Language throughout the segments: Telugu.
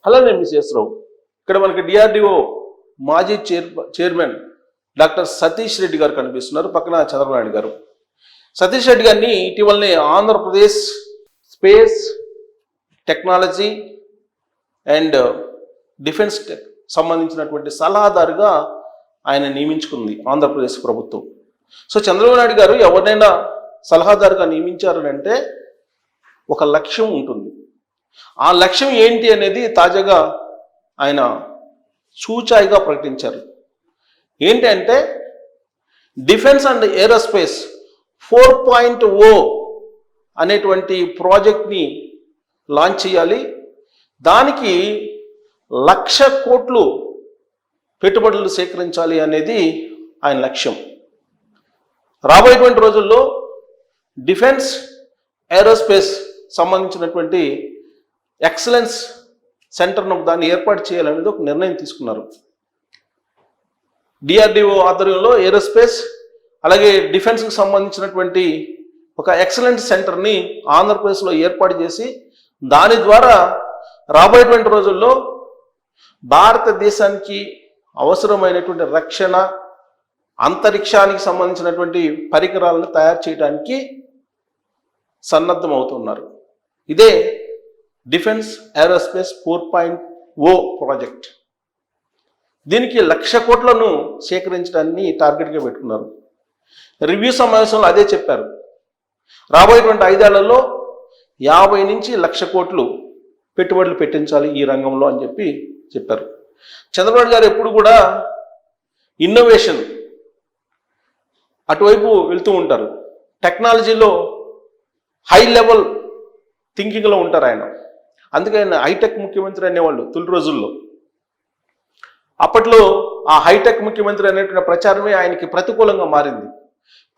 హలో, నేను మిస్ రావు. ఇక్కడ మనకి డిఆర్డిఓ మాజీ చైర్మన్ డాక్టర్ సతీష్ రెడ్డి గారు కనిపిస్తున్నారు, పక్కన చంద్రబాబు నాయుడు గారు. సతీష్ రెడ్డి గారిని ఇటీవలనే Andhra Pradesh space technology and defence సంబంధించినటువంటి సలహాదారుగా ఆయన నియమించుకుంది ఆంధ్రప్రదేశ్ ప్రభుత్వం. సో చంద్రబాబు నాయుడు గారు ఎవరినైనా సలహాదారుగా నియమించారని అంటే ఒక లక్ష్యం ఉంటుంది. ఆ లక్ష్యం ఏంటి అనేది తాజాగా ఆయన సూచాయిగా ప్రకటించారు. ఏంటి అంటే డిఫెన్స్ అండ్ ఏరోస్పేస్ 4.0 అనేటువంటి ప్రాజెక్ట్ని లాంచ్ చేయాలి. దానికి 1,00,000 కోట్లు పెట్టుబడులు సేకరించాలి అనేది ఆయన లక్ష్యం. రాబోయేటువంటి రోజుల్లో డిఫెన్స్ ఏరోస్పేస్ సంబంధించినటువంటి ఎక్సలెన్స్ సెంటర్ను దాన్ని ఏర్పాటు చేయాలనేది ఒక నిర్ణయం తీసుకున్నారు. డిఆర్డిఓ ఆధ్వర్యంలో ఏరోస్పేస్ అలాగే డిఫెన్స్కి సంబంధించినటువంటి ఒక ఎక్సలెన్స్ సెంటర్ని ఆంధ్రప్రదేశ్లో ఏర్పాటు చేసి దాని ద్వారా రాబోయేటువంటి రోజుల్లో భారతదేశానికి అవసరమైనటువంటి రక్షణ, అంతరిక్షానికి సంబంధించినటువంటి పరికరాలను తయారు చేయడానికి సన్నద్ధమవుతున్నారు. ఇదే డిఫెన్స్ ఏరోస్పేస్ 4.0 ప్రాజెక్ట్. దీనికి 1,00,000 కోట్లను సేకరించడాన్ని టార్గెట్గా పెట్టుకున్నారు. రివ్యూ సమావేశంలో అదే చెప్పారు. రాబోయేటువంటి 5 ఏళ్లలో 50 నుంచి 1,00,000 కోట్లు పెట్టుబడులు పెట్టించాలి ఈ రంగంలో అని చెప్పారు. చంద్రబాబు గారు ఎప్పుడు కూడా ఇన్నోవేషన్ అటువైపు వెళ్తూ ఉంటారు. టెక్నాలజీలో హై లెవెల్ థింకింగ్లో ఉంటారు ఆయన. అందుకే ఆయన హైటెక్ ముఖ్యమంత్రి అనేవాళ్ళు తొలి రోజుల్లో. అప్పట్లో ఆ హైటెక్ ముఖ్యమంత్రి అనేటువంటి ప్రచారమే ఆయనకి ప్రతికూలంగా మారింది.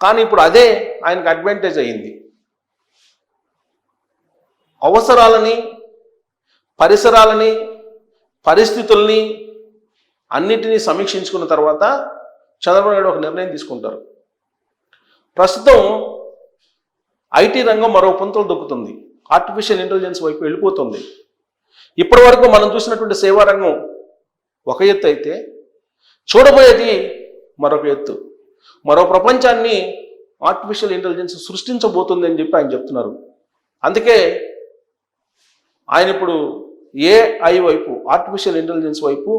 కానీ ఇప్పుడు అదే ఆయనకు అడ్వాంటేజ్ అయ్యింది. అవసరాలని, పరిసరాలని, పరిస్థితుల్ని అన్నిటినీ సమీక్షించుకున్న తర్వాత చంద్రబాబు నాయుడు ఒక నిర్ణయం తీసుకుంటారు. ప్రస్తుతం ఐటీ రంగం మరో పుంతలు దొక్కుతుంది. ఆర్టిఫిషియల్ ఇంటెలిజెన్స్ వైపు వెళ్ళిపోతుంది. ఇప్పటి వరకు మనం చూసినటువంటి సేవా రంగం ఒక ఎత్తు అయితే చూడబోయేది మరొక ఎత్తు. మరో ప్రపంచాన్ని ఆర్టిఫిషియల్ ఇంటెలిజెన్స్ సృష్టించబోతుంది అని ఆయన చెప్తున్నారు. అందుకే ఆయన ఇప్పుడు ఏఐ వైపు, ఆర్టిఫిషియల్ ఇంటెలిజెన్స్ వైపు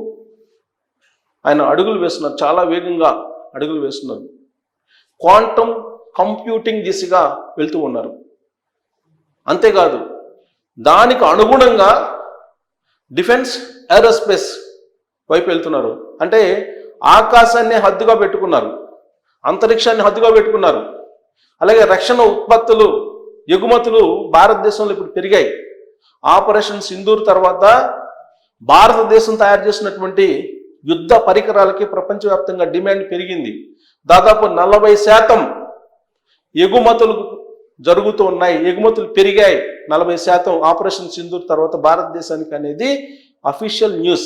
ఆయన అడుగులు వేస్తున్నారు. చాలా వేగంగా అడుగులు వేస్తున్నారు. క్వాంటమ్ కంప్యూటింగ్ దిశగా వెళ్తూ ఉన్నారు. అంతేకాదు దానికి అనుగుణంగా డిఫెన్స్ ఏరోస్పేస్ వైపు వెళ్తున్నారు. అంటే ఆకాశాన్ని హద్దుగా పెట్టుకున్నారు, అంతరిక్షాన్ని హద్దుగా పెట్టుకున్నారు. అలాగే రక్షణ ఉత్పత్తులు, ఎగుమతులు భారతదేశంలో ఇప్పుడు పెరిగాయి. ఆపరేషన్ సింధూర్ తర్వాత భారతదేశం తయారు చేసినటువంటి యుద్ధ పరికరాలకి ప్రపంచవ్యాప్తంగా డిమాండ్ పెరిగింది. దాదాపు 40% ఎగుమతులు జరుగుతూ ఉన్నాయి. ఎగుమతులు పెరిగాయి 40% ఆపరేషన్ సింధూర్ తర్వాత భారతదేశానికి అనేది అఫీషియల్ న్యూస్.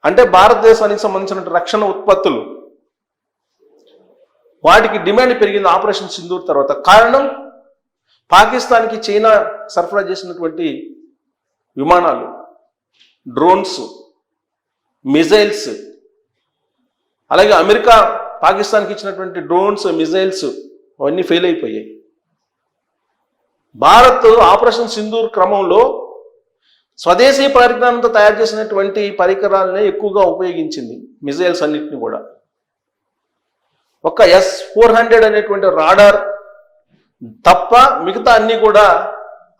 అంటే భారతదేశానికి సంబంధించిన రక్షణ ఉత్పత్తులు వాటికి డిమాండ్ పెరిగింది ఆపరేషన్ సింధూర్ తర్వాత. కారణం పాకిస్తాన్కి చైనా సరఫరా చేసినటువంటి విమానాలు, డ్రోన్స్, మిజైల్స్, అలాగే అమెరికా పాకిస్తాన్కి ఇచ్చినటువంటి డ్రోన్స్, మిజైల్స్ అవన్నీ ఫెయిల్ అయిపోయాయి. భారత్ ఆపరేషన్ సింధూర్ క్రమంలో స్వదేశీ పరిజ్ఞానంతో తయారు చేసినటువంటి పరికరాలనే ఎక్కువగా ఉపయోగించింది. మిజైల్స్ అన్నిటిని కూడా ఒక S-400 అనేటువంటి రాడార్ తప్ప మిగతా అన్ని కూడా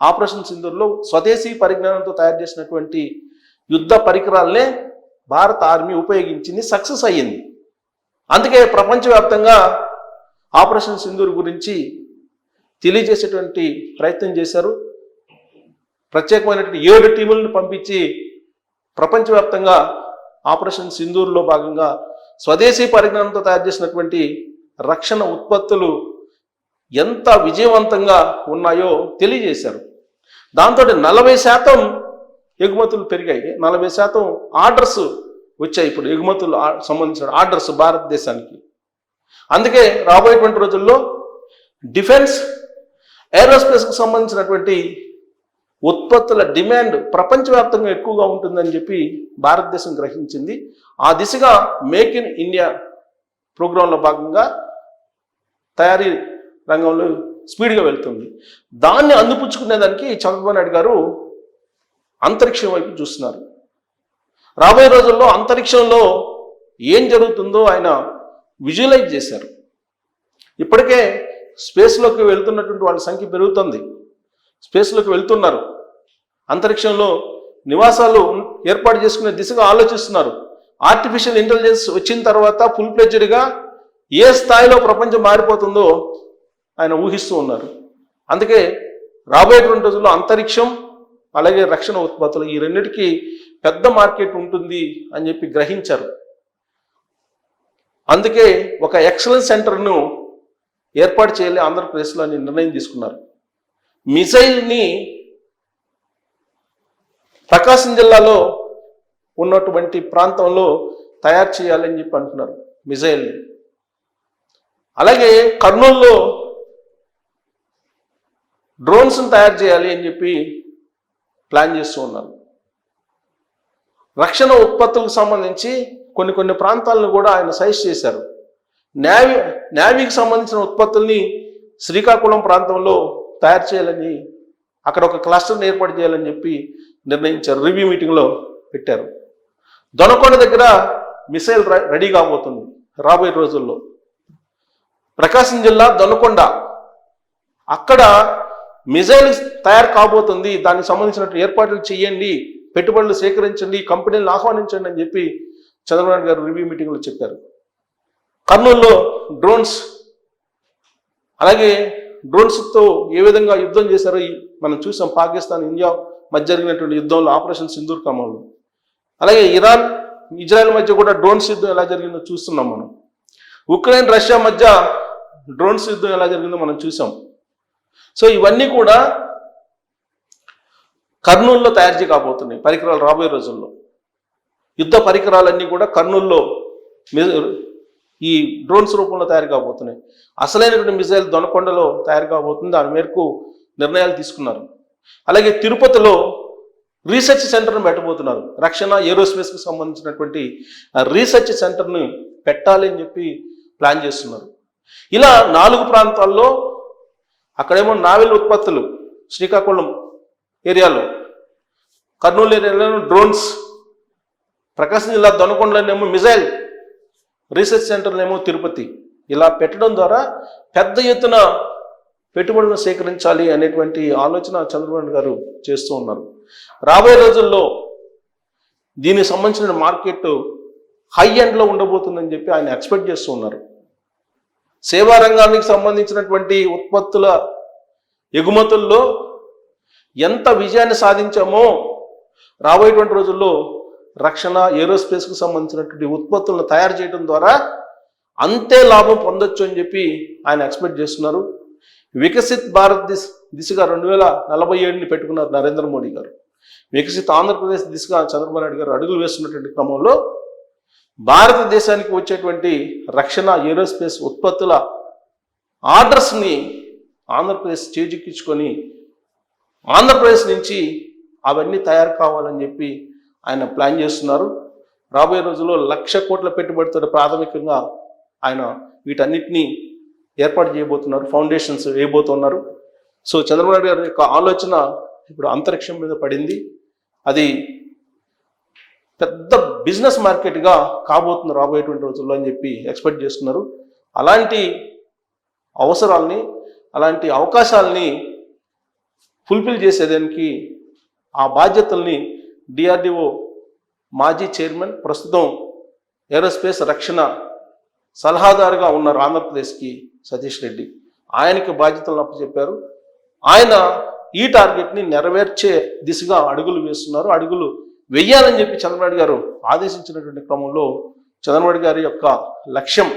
ఆపరేషన్ సింధూర్లో స్వదేశీ పరిజ్ఞానంతో తయారు చేసినటువంటి యుద్ధ పరికరాలనే భారత ఆర్మీ ఉపయోగించింది, సక్సెస్ అయ్యింది. అందుకే ప్రపంచవ్యాప్తంగా ఆపరేషన్ సింధూర్ గురించి తెలియజేసేటువంటి ప్రయత్నం చేశారు. ప్రత్యేకమైనటువంటి 7 టీములను పంపించి ప్రపంచవ్యాప్తంగా ఆపరేషన్ సింధూర్లో భాగంగా స్వదేశీ పరిజ్ఞానంతో తయారు చేసినటువంటి రక్షణ ఉత్పత్తులు ఎంత విజయవంతంగా ఉన్నాయో తెలియజేశారు. దాంతో 40% ఎగుమతులు పెరిగాయి. 40% ఆర్డర్స్ వచ్చాయి. ఇప్పుడు ఎగుమతులు సంబంధించిన ఆర్డర్స్ భారతదేశానికి. అందుకే రాబోయేటువంటి రోజుల్లో డిఫెన్స్ ఏరోస్పేస్కి సంబంధించినటువంటి ఉత్పత్తుల డిమాండ్ ప్రపంచవ్యాప్తంగా ఎక్కువగా ఉంటుందని చెప్పి భారతదేశం గ్రహించింది. ఆ దిశగా మేక్ ఇన్ ఇండియా ప్రోగ్రాంలో భాగంగా తయారీ రంగంలో స్పీడ్గా వెళ్తుంది. దాన్ని అందిపుచ్చుకునేదానికి చంద్రబాబు నాయుడు గారు అంతరిక్షం వైపు చూస్తున్నారు. రాబోయే రోజుల్లో అంతరిక్షంలో ఏం జరుగుతుందో ఆయన విజువలైజ్ చేశారు. ఇప్పటికే స్పేస్లోకి వెళ్తున్నటువంటి వాళ్ళ సంఖ్య పెరుగుతుంది. స్పేస్లోకి వెళ్తున్నారు. అంతరిక్షంలో నివాసాలు ఏర్పాటు చేసుకునే దిశగా ఆలోచిస్తున్నారు. ఆర్టిఫిషియల్ ఇంటెలిజెన్స్ వచ్చిన తర్వాత ఫుల్ ఫ్లెడ్జ్డ్గా ఏ స్థాయిలో ప్రపంచం మారిపోతుందో ఆయన ఊహిస్తూ ఉన్నారు. అందుకే రాబోయేటువంటి రోజుల్లో అంతరిక్షం అలాగే రక్షణ ఉత్పత్తులు ఈ రెండింటికి పెద్ద మార్కెట్ ఉంటుంది అని చెప్పి గ్రహించారు. అందుకే ఒక ఎక్సలెన్స్ సెంటర్ను ఏర్పాటు చేయాలి ఆంధ్రప్రదేశ్లో అని నిర్ణయం తీసుకున్నారు. మిసైల్ని ప్రకాశం జిల్లాలో ఉన్నటువంటి ప్రాంతంలో తయారు చేయాలని చెప్పి అంటున్నారు మిసైల్ని. అలాగే కర్నూలులో డ్రోన్స్ని తయారు చేయాలి అని చెప్పి ప్లాన్ చేస్తూ ఉన్నారు. రక్షణ ఉత్పత్తులకు సంబంధించి కొన్ని ప్రాంతాలను కూడా ఆయన సజెస్ట్ చేశారు. నేవీకి సంబంధించిన ఉత్పత్తుల్ని శ్రీకాకుళం ప్రాంతంలో తయారు చేయాలని, అక్కడ ఒక క్లస్టర్ని ఏర్పాటు చేయాలని చెప్పి నిర్ణయించారు. రివ్యూ మీటింగ్లో పెట్టారు. దొనకొండ దగ్గర మిసైల్ రెడీ కాబోతుంది రాబోయే రోజుల్లో. ప్రకాశం జిల్లా దొనకొండ, అక్కడ మిసైల్ తయారు కాబోతుంది. దానికి సంబంధించినట్టు ఏర్పాట్లు చేయండి, పెట్టుబడులు సేకరించండి, కంపెనీలను ఆహ్వానించండి అని చెప్పి చంద్రబాబు నాయుడు గారు రివ్యూ మీటింగ్లో చెప్పారు. కర్నూలులో డ్రోన్స్, అలాగే డ్రోన్స్తో ఏ విధంగా యుద్ధం చేశారో మనం చూసాం. పాకిస్తాన్ ఇండియా మధ్య జరిగినటువంటి యుద్ధంలో ఆపరేషన్ సింధూర్ క్రమంలో. అలాగే ఇరాన్ ఇజ్రాయెల్ మధ్య కూడా డ్రోన్స్ యుద్ధం ఎలా జరిగిందో చూస్తున్నాం మనం. ఉక్రెయిన్ రష్యా మధ్య డ్రోన్స్ యుద్ధం ఎలా జరిగిందో మనం చూసాం. సో ఇవన్నీ కూడా కర్నూలులో తయారు చేయకపోతున్నాయి పరికరాలు. రాబోయే రోజుల్లో యుద్ధ పరికరాలన్నీ కూడా కర్నూలులో ఈ డ్రోన్స్ రూపంలో తయారు కాబోతున్నాయి. అసలైనటువంటి మిసైల్ దొనకొండలో తయారు కాబోతుంది. దాని మేరకు నిర్ణయాలు తీసుకున్నారు. అలాగే తిరుపతిలో రీసెర్చ్ సెంటర్ను పెట్టబోతున్నారు. రక్షణ ఏరోస్పేస్కి సంబంధించినటువంటి రీసెర్చ్ సెంటర్ని పెట్టాలి అని చెప్పి ప్లాన్ చేస్తున్నారు. ఇలా 4 ప్రాంతాల్లో, అక్కడేమో నావెల్ ఉత్పత్తులు శ్రీకాకుళం ఏరియాలో, కర్నూలు ఏరియాలో డ్రోన్స్, ప్రకాశం జిల్లా దొనకొండలోనేమో మిసైల్ రీసెర్చ్ సెంటర్నేమో తిరుపతి. ఇలా పెట్టడం ద్వారా పెద్ద ఎత్తున పెట్టుబడులను సేకరించాలి అనేటువంటి ఆలోచన చంద్రబాబు గారు చేస్తూ ఉన్నారు. రాబోయే రోజుల్లో దీనికి సంబంధించిన మార్కెట్ హై ఎండ్లో ఉండబోతుందని చెప్పి ఆయన ఎక్స్పెక్ట్ చేస్తూ ఉన్నారు. సేవా రంగానికి సంబంధించినటువంటి ఉత్పత్తుల ఎగుమతుల్లో ఎంత విజయాన్ని సాధించామో రాబోయేటువంటి రోజుల్లో రక్షణ ఏరోస్పేస్కు సంబంధించినటువంటి ఉత్పత్తులను తయారు చేయడం ద్వారా అంతే లాభం పొందొచ్చు అని చెప్పి ఆయన ఎక్స్పెక్ట్ చేస్తున్నారు. వికసిత్ భారత్ దిశగా 2047ని పెట్టుకున్నారు నరేంద్ర మోడీ గారు. వికసిత్ ఆంధ్రప్రదేశ్ దిశగా చంద్రబాబు నాయుడు గారు అడుగులు వేస్తున్నటువంటి క్రమంలో భారతదేశానికి వచ్చేటువంటి రక్షణ ఏరోస్పేస్ ఉత్పత్తుల ఆర్డర్స్ని ఆంధ్రప్రదేశ్ చేజిక్కించుకొని ఆంధ్రప్రదేశ్ నుంచి అవన్నీ తయారు కావాలని చెప్పి ఆయన ప్లాన్ చేస్తున్నారు. రాబోయే రోజుల్లో 1,00,000 కోట్ల పెట్టుబడితో ప్రాథమికంగా ఆయన వీటన్నిటినీ ఏర్పాటు చేయబోతున్నారు, ఫౌండేషన్స్ వేయబోతున్నారు. సో చంద్రబాబు నాయుడు గారి యొక్క ఆలోచన ఇప్పుడు అంతరిక్షం మీద పడింది. అది పెద్ద బిజినెస్ మార్కెట్గా కాబోతుంది రాబోయేటువంటి రోజుల్లో అని చెప్పి ఎక్స్పెక్ట్ చేస్తున్నారు. అలాంటి అవసరాలని, అలాంటి అవకాశాలని ఫుల్ఫిల్ చేసేదానికి ఆ బాధ్యతల్ని డిఆర్డిఓ మాజీ చైర్మన్, ప్రస్తుతం ఏరోస్పేస్ రక్షణ సలహాదారుగా ఉన్నారు ఆంధ్రప్రదేశ్కి సతీష్ రెడ్డి, ఆయనకి బాధ్యతలను అప్పచెప్పారు. ఆయన ఈ టార్గెట్ని నెరవేర్చే దిశగా అడుగులు వేస్తున్నారు. అడుగులు వెయ్యాలని చెప్పి చంద్రబాబు గారు ఆదేశించినటువంటి క్రమంలో చంద్రబాబు గారి యొక్క లక్ష్యం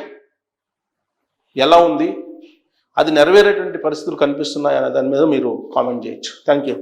ఎలా ఉంది, అది నెరవేరేటువంటి పరిస్థితులు కనిపిస్తున్నాయి అనే దాని మీద మీరు కామెంట్ చేయొచ్చు. Thank you.